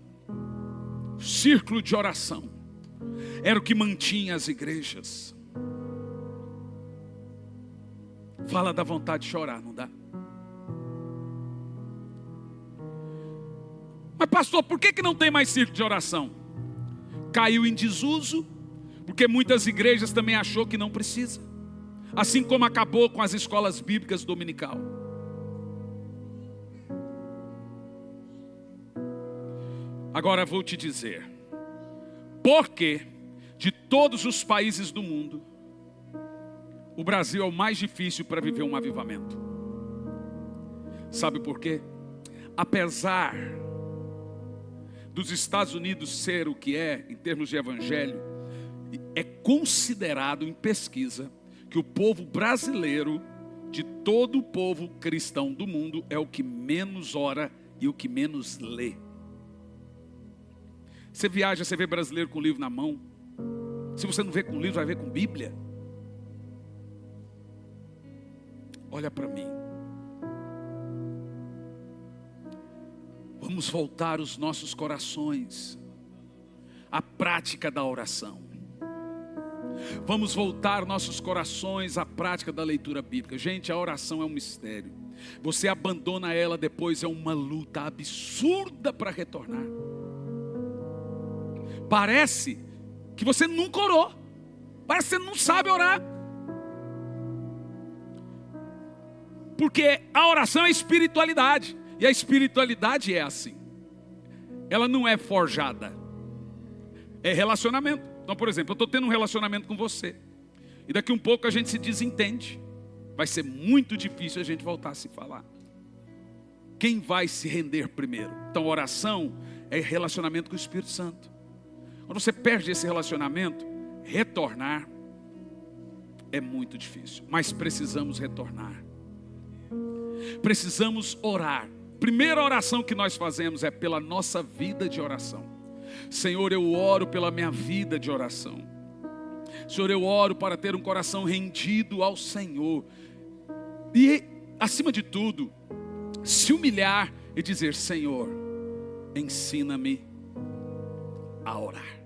Círculo de oração. Era o que mantinha as igrejas. Fala da vontade de chorar, não dá? Mas pastor, por que não tem mais círculo de oração? Caiu em desuso, porque muitas igrejas também achou que não precisa. Assim como acabou com as escolas bíblicas dominical. Agora vou te dizer, porque de todos os países do mundo, o Brasil é o mais difícil para viver um avivamento. Sabe por quê? Apesar dos Estados Unidos ser o que é, em termos de evangelho, é considerado em pesquisa que o povo brasileiro, de todo o povo cristão do mundo, é o que menos ora e o que menos lê. Você viaja, você vê brasileiro com livro na mão. Se você não vê com livro, vai ver com Bíblia. Olha para mim. Vamos voltar os nossos corações à prática da oração. Vamos voltar nossos corações à prática da leitura bíblica. Gente, a oração é um mistério. Você abandona ela, depois é uma luta absurda para retornar. Parece que você nunca orou. Parece que você não sabe orar. Porque a oração é espiritualidade. E a espiritualidade é assim. Ela não é forjada. É relacionamento. Então, por exemplo, eu estou tendo um relacionamento com você. E daqui um pouco a gente se desentende. Vai ser muito difícil a gente voltar a se falar. Quem vai se render primeiro? Então, oração é relacionamento com o Espírito Santo. Quando você perde esse relacionamento, retornar é muito difícil. Mas precisamos retornar. Precisamos orar. Primeira oração que nós fazemos é pela nossa vida de oração. Senhor, eu oro pela minha vida de oração. Senhor, eu oro para ter um coração rendido ao Senhor. E, acima de tudo, se humilhar e dizer: Senhor, ensina-me a orar.